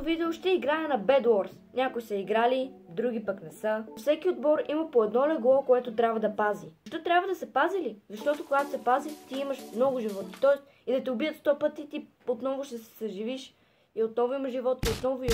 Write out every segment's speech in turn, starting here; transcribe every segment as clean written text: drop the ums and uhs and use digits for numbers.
видео ще играя на Bed Wars. Някои са играли, други пък не са. Всеки отбор има по едно легло, което трябва да пази. Защо трябва да се пази ли? Защото когато се пази, ти имаш много животи. Тоест и да те убият 100 пъти, ти отново ще се съживиш. И отново има живот, и отново и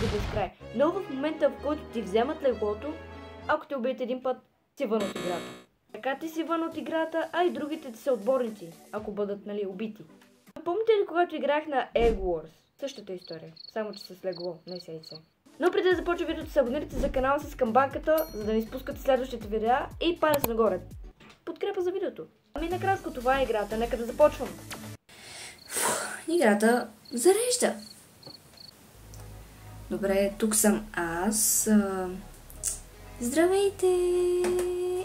до безкрай. Но в момента, в който ти вземат леглото, ако те убият един път, си вън от играта. Така ти си вън от играта, а и другите ти са отборници, ако бъдат, убити. Помните ли, когато играх на Egg Wars? Същата история, само че с легло, не с яйце. Но преди да започва видеото, се абонирайте за канала с камбанката, за да не изпускате следващите видеа и палец нагоре. Подкрепа за видеото. Ами накратко, това е играта, нека да започвам. Играта зарежда. Добре, тук съм аз. Здравейте!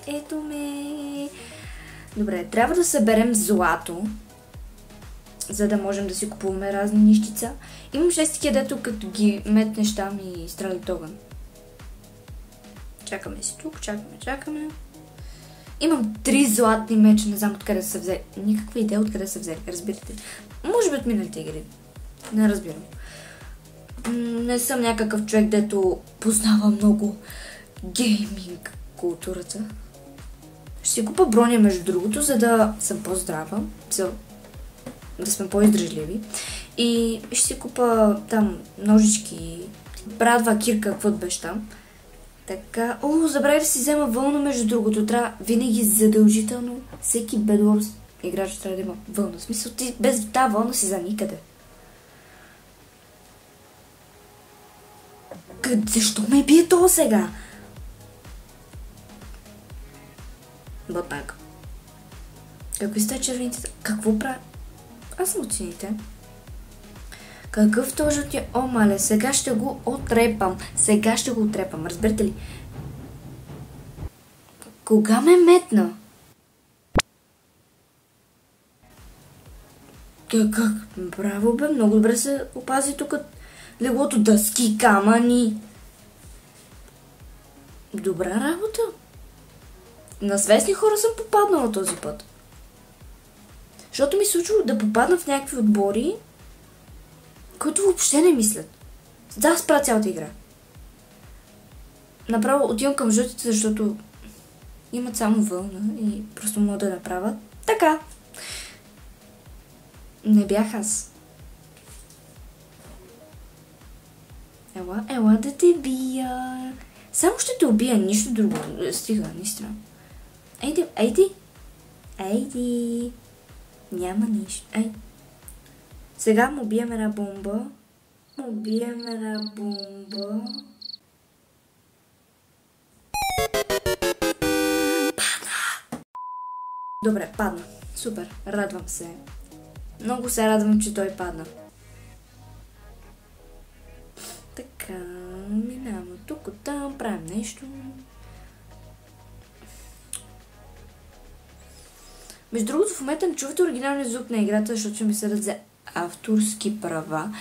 Ето ме! Добре, трябва да съберем злато, за да можем да си купуваме разни нищица. Имам 6 такива, дето като ги метнеш там и стрелят огън. Чакаме си тук, чакаме. Имам 3 златни меча, не знам откъде са взели. Никаква идея откъде са взели, разбирате. Може би от миналите игри. Не разбирам. Не съм някакъв човек, дето познава много гейминг културата. Ще си купа броня, между другото, за да съм по-здрава, да сме по-издръжливи. И ще си купа там ножички, брадва, кирка, каквото беше там. Така, забравя да си взема вълна, между другото. Трябва винаги задължително, всеки Bed Wars играч трябва да има вълна. В смисъл, ти без тази вълна си за никъде. Защо ме бие това сега? Бътнак. Какви сте червените? Какво правя? Аз съм оцените. Какъв точно ти е? О, мале, сега ще го отрепам. Разберете ли? Кога ме метна? Как? Браво, бе, много добре се опази тук леглото, дъски, камъни. Добра работа. На свестни хора съм попаднала този път. Защото ми се случва да попадна в някакви отбори, които въобще не мислят. Да, спра цялата игра. Направо отивам към жълтите, защото имат само вълна и просто мога да направят така. Не бях аз. Ела да те бия. Само ще те убия, нищо друго. Стига, наистина. Айди. Няма нищо. Сега му бием една бомба. Падна! Добре, падна. Супер, радвам се. Много се радвам, че той падна. Така, минавам тук, оттам, правим нещо. Между другото, в момента не чувате оригиналния звук на играта, защото ще ми съдят за авторски права.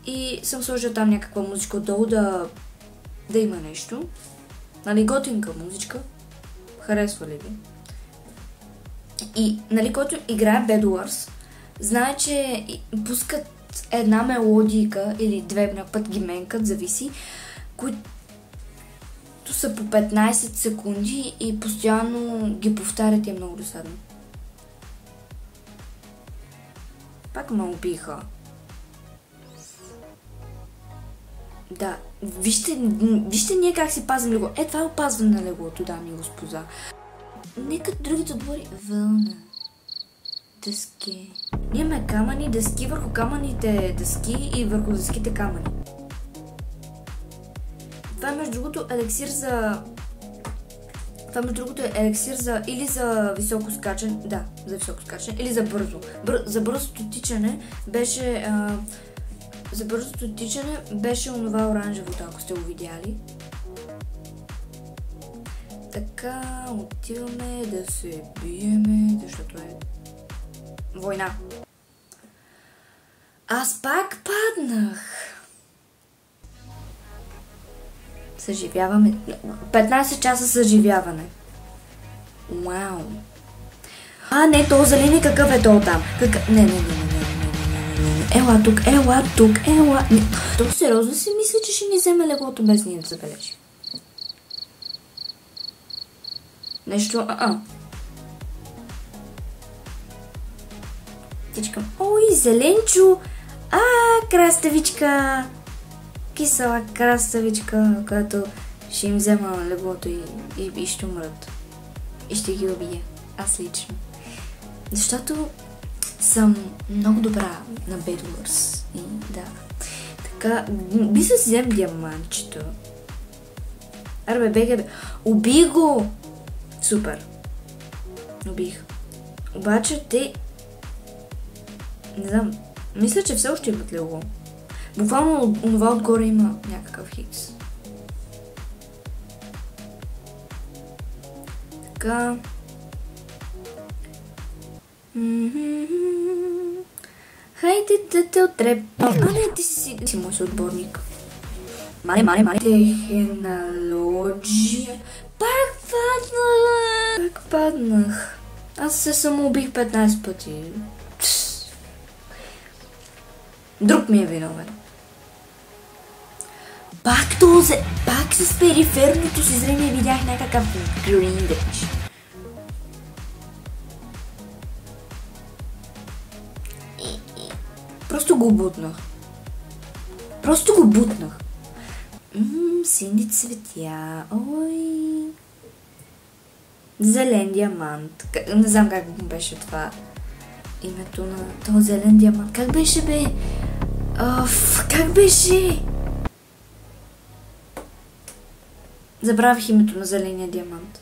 И съм сложила там някаква музичка отдолу да има нещо. Готинка музичка. Харесва ли ви? И, който играе Bed Wars, знае, че пускат една мелодийка или две, на път ги менкат, зависи, които са по 15 секунди и постоянно ги повтарят и е много досадно. Пак ме убиха. Да, вижте ние как си пазим легло. Това е опазване на леглото, дами и господа. Нека другите отбори. Вълна. Дъски. Ние имаме камъни, дъски, върху камъните дъски и върху дъските камъни. Това е между другото елексир за... или за високо скачане. Да, за високо скачане. Или за бързо. За бързото тичане беше... онова оранжевото, ако сте го видяли. Така, отиваме да се биеме, защото е война. Аз пак паднах. Съживяваме. 15 часа съживяване. Вау. Не, то зелени какъв е то там? Не. Ела тук, ела тук, ела. То сериозно си мисли, че ще ни вземе леглото без ние да забележи. Нещо, Тичкам. Ой, зеленчо! Краставичка! Кисела краставичка, която ще им взема леглото и ще умрат. И ще ги убие. Аз лично. Защото съм много добра на Bed Wars. И да. Така, би се взем диамантчето. Арбе, бега. Убий го! Супер. Убих. Обаче те... Не знам. Мисля, че все още имат легло. Буквално онова отгоре има някакъв хикс. Така. Хайде да те отрепа. Не, ти си мой съотборник. Мале. Технология. Пак паднах. Аз се самоубих 15 пъти. Друг ми е виновен. Пак с периферното си зрение видях някакъв гриндеч. Просто го бутнах. Сини цветя. Ой. Зелен диамант. Не знам как беше това името на този зелен диамант. Как беше, бе? Как беше? Забравих името на зеления диамант.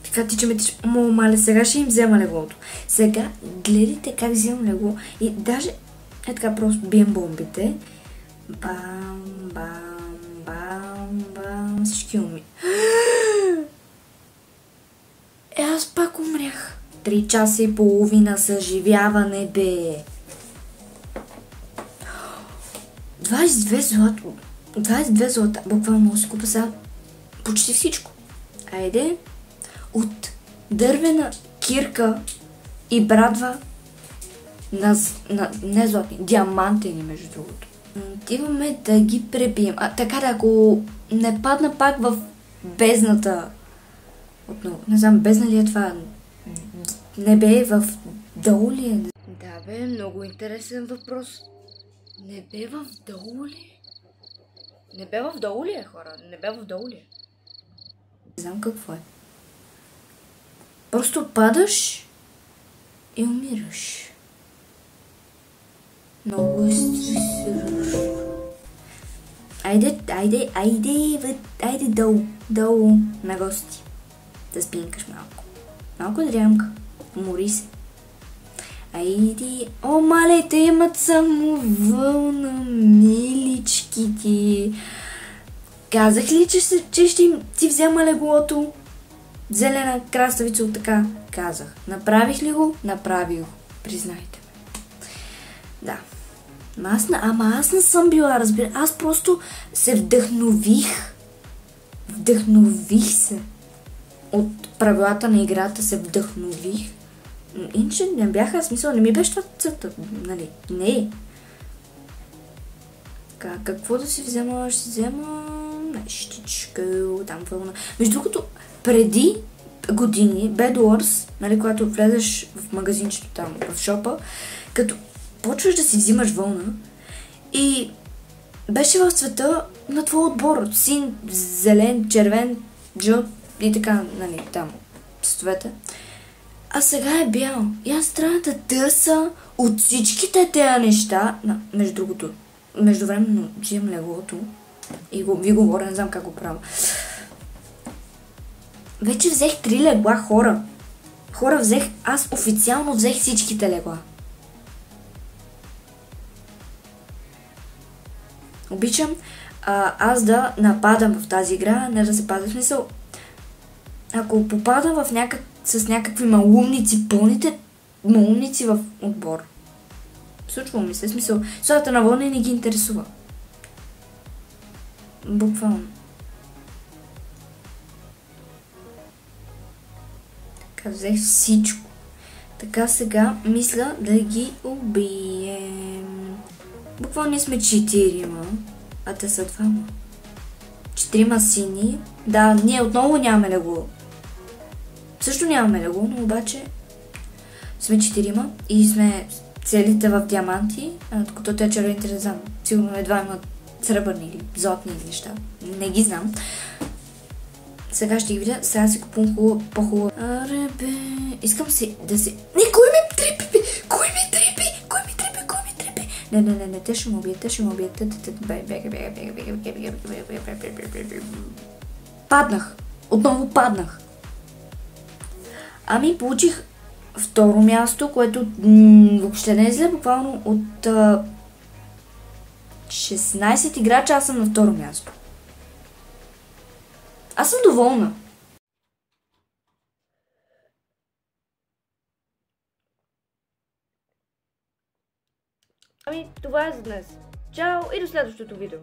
Така тичаме. Мале, сега ще им взема леглото. Сега гледайте как вземам легло. И даже е така просто бием бомбите. Бам. Всички уми. Аз пак умрях. 3 часа и половина съживяване, бе. 22 злата. Буквално си купа сега почти всичко. Айде. От дървена кирка и брадва не златни, диамантени, между другото. Отиваме да ги пребием. Така да, ако не падна пак в бездната. Отново. Не знам, бездна ли е това? Небе в долу ли е? Да, бе, много интересен въпрос. Небе в долу ли? Небе в долу ли е, хора? Небе в долу ли е? Не знам какво е. Просто падаш и умираш. Много стресираш. Айде долу на гости. Да спинкаш малко. Малко дрямка. Умори се. Айде. О, мале, те имат само вълна, милички. Казах ли, че ще ти взема леглото? Зелена краставица от така. Казах. Направих ли го? Направих го. Признайте ме. Да. Аз не съм била, разбира. Аз просто се вдъхнових. Вдъхнових се. От правилата на играта се вдъхнових. Иначе не бяха смисъл, не ми беше това целта, нали? Не. Какво да си взема? Ще взема нещичка, там вълна. Между другото, преди години, Bed Wars, нали, когато влезеш в магазинчето там, в шопа, като почваш да си взимаш вълна и беше в цвета на твой отбор. Син, зелен, червен, жълт и така, нали, там, цветовете. А сега е бял. И аз трябва да търся от всичките тези неща. Между другото, междувременно взимам леглото и ви говоря, не знам как го правя. Вече взех 3 легла, хора. Аз официално взех всичките легла. Обичам аз да нападам в тази игра, не да се пазя. В смисъл, ако попадам с някакви малумници, пълните малумници в отбор. Случва ми се, в смисъл, сладата на вълна не ги интересува. Буквално. Така, взех всичко. Така сега мисля да ги убием. Буквално ние сме 4, а те са 2. 4 сини. Да, ние отново нямаме легло. Също нямаме легло, но обаче сме 4 и сме целите в диаманти, докато те червените не знам. Сигурно едва имат сребърни или златни неща. Не ги знам. Сега ще ги видя. Сега си купувам по-хубаво. Аре бе, искам си да си... Не, кой ми трепи? Кой ми трепи? Не, те ще му убият, Паднах. Отново паднах. Ами получих второ място, което въобще не е зле, буквално от 16 играча аз съм на второ място. Аз съм доволна. Ами, това е за днес. Чао и до следващото видео.